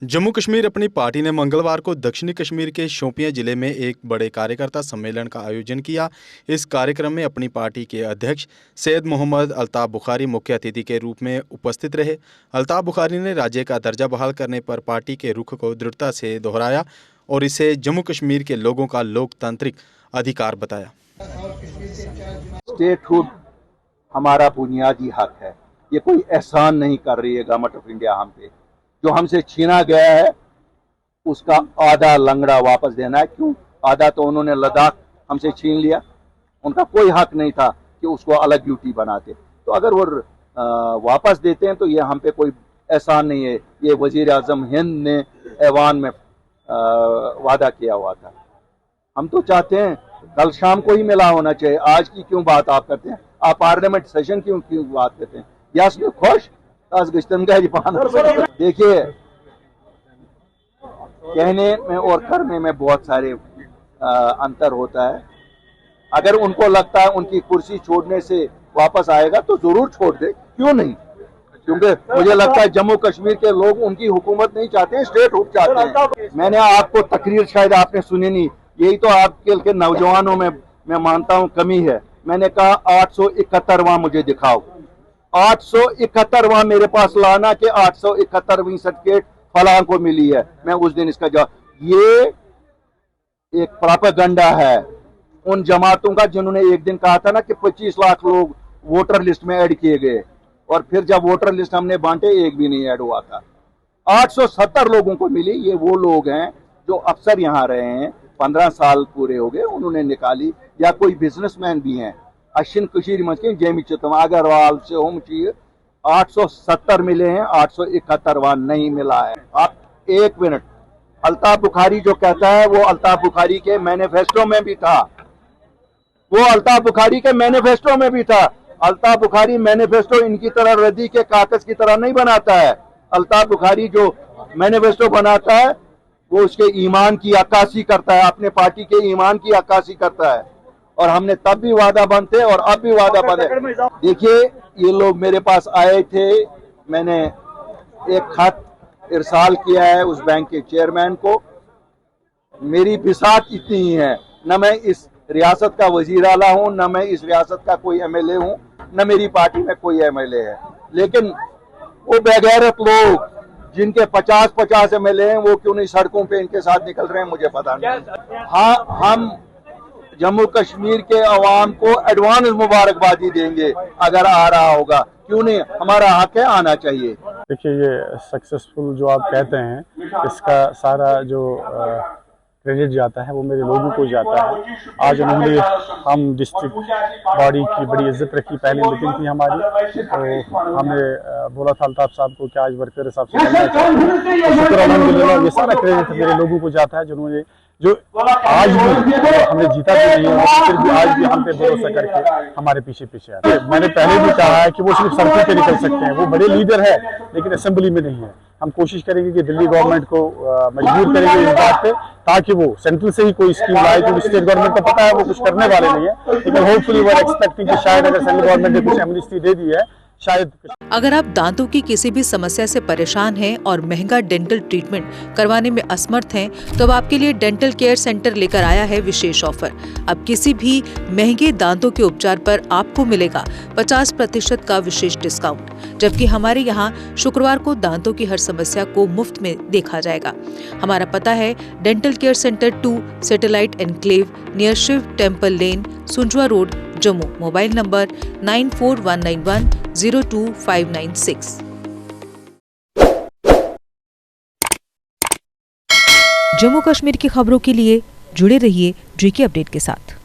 जम्मू कश्मीर अपनी पार्टी ने मंगलवार को दक्षिणी कश्मीर के शोपियां जिले में एक बड़े कार्यकर्ता सम्मेलन का आयोजन किया। इस कार्यक्रम में अपनी पार्टी के अध्यक्ष सैयद मोहम्मद अल्ताफ बुखारी मुख्य अतिथि के रूप में उपस्थित रहे। अल्ताफ बुखारी ने राज्य का दर्जा बहाल करने पर पार्टी के रुख को दृढ़ता से दोहराया और इसे जम्मू कश्मीर के लोगों का लोकतांत्रिक अधिकार बताया। स्टेटहुड हमारा बुनियादी हक है, ये कोई एहसान नहीं कर रही है गवर्नमेंट ऑफ इंडिया हम पे। जो हमसे छीना गया है उसका आधा लंगड़ा वापस देना है। क्यों? आधा तो उन्होंने लद्दाख हमसे छीन लिया, उनका कोई हक नहीं था कि उसको अलग ड्यूटी बनाते। तो अगर वो वापस देते हैं तो ये हम पे कोई एहसान नहीं है। ये वजीर आजम हिंद ने ऐवान में वादा किया हुआ था। हम तो चाहते हैं कल शाम को ही मिला होना चाहिए। आज की क्यों बात आप करते हैं? आप पार्लियामेंट सेशन क्यों बात करते हैं? यासमिन खुश देखिए, कहने में और करने में बहुत सारे अंतर होता है। अगर उनको लगता है उनकी कुर्सी छोड़ने से वापस आएगा तो जरूर छोड़ दे, क्यों नहीं? क्योंकि मुझे लगता है जम्मू कश्मीर के लोग उनकी हुकूमत नहीं चाहते हैं, स्टेटहुड चाहते हैं। मैंने आपको तकरीर शायद आपने सुनी नहीं, यही तो आपके नौजवानों में मैं मानता हूं कमी है। मैंने कहा 871वां मुझे दिखाओ, 871वां मेरे पास लाना कि 871वीं सर्टिफिकेट फलां को मिली है। मैं उस दिन इसका जवाब, ये एक प्रोपेगेंडा है उन जमातों का जिन्होंने एक दिन कहा था ना कि 25 लाख लोग वोटर लिस्ट में ऐड किए गए और फिर जब वोटर लिस्ट हमने बांटे एक भी नहीं ऐड हुआ था। 870 लोगों को मिली। ये वो लोग हैं जो अक्सर यहाँ रहे हैं, 15 साल पूरे हो गए, उन्होंने निकाली। या कोई बिजनेसमैन भी हैं, अश्विन कशीर मस्किन जेमी चितम अग्रवाल से हम चाहिए 870 मिले हैं, 871वां नहीं मिला है। आप एक मिनट, अल्ताफ बुखारी जो कहता है वो अल्ताफ बुखारी के मैनिफेस्टो में भी था। वो अल्ताफ बुखारी के मैनिफेस्टो में भी था। अल्ताफ बुखारी मैनिफेस्टो इनकी तरह रद्दी के कागज की तरह नहीं बनाता है। अल्ताफ बुखारी जो मैनिफेस्टो बनाता है वो उसके ईमान की अक्कासी करता है, अपने पार्टी के ईमान की अक्कासी करता है। और हमने तब भी वादा बंद थे और अब भी वादा बंद है। देखिए, ये लोग मेरे पास आए थे, मैंने एक खत इरसाल किया है उस बैंक के चेयरमैन को। मेरी बिसात इतनी ही है, न मैं इस रियासत का वजीर आला हूं, न मैं इस रियासत का कोई एमएलए हूं, न मेरी पार्टी में कोई एमएलए है। लेकिन वो बेगैरत लोग जिनके 50-50 एमएलए हैं, वो क्यों नहीं सड़कों पे इनके साथ निकल रहे हैं, मुझे पता नहीं। हाँ, हम जम्मू कश्मीर के अवाम को एडवांस मुबारकबादी देंगे अगर आ रहा होगा, क्यों नहीं? हमारा हक है, आना चाहिए। देखिए, ये सक्सेसफुल जो आप कहते हैं, इसका सारा जो क्रेडिट जाता है वो मेरे लोगों को जाता है। आज उन्होंने हम डिस्ट्रिक्ट बॉडी की बड़ी इज्जत रखी। पहले मीटिंग थी हमारी तो हमने बोला था अल्ताफ साहब को कि आज वर्कर साहब से मिलना चाहिए। तो शुक्र अल्हम्दुलिल्लाह, ये सारा क्रेडिट मेरे लोगों को जाता है जिन्होंने जो आज भी हमने जीता भी नहीं है फिर भी आज भी हम पे भरोसा करके हमारे पीछे पीछे आते हैं। मैंने पहले भी कहा है कि वो सिर्फ सड़कों पे निकल सकते हैं, वो बड़े लीडर है लेकिन असेंबली में नहीं है। हम कोशिश करेंगे कि दिल्ली गवर्नमेंट को मजबूर करेंगे इस बात पे ताकि वो सेंट्रल से ही कोई स्कीम लाए, क्योंकि स्टेट गवर्नमेंट को पता है वो कुछ करने वाले नहीं है। लेकिन होपफुली वो एक्सपेक्टिंग कि शायद अगर सेंट्रल गवर्नमेंट ने कुछ एमनेस्टी दे दी है शायद। अगर आप दांतों की किसी भी समस्या से परेशान हैं और महंगा डेंटल ट्रीटमेंट करवाने में असमर्थ हैं, तो अब आपके लिए डेंटल केयर सेंटर लेकर आया है विशेष ऑफर। अब किसी भी महंगे दांतों के उपचार पर आपको मिलेगा 50% का विशेष डिस्काउंट, जबकि हमारे यहाँ शुक्रवार को दांतों की हर समस्या को मुफ्त में देखा जाएगा। हमारा पता है dental care centre 2 satellite enclave near Shiv temple lane, Sunjwan road, Jammu. Mobile number 9419102596। Jammu Kashmir की खबरों के लिए जुड़े रहिए JK अपडेट के साथ।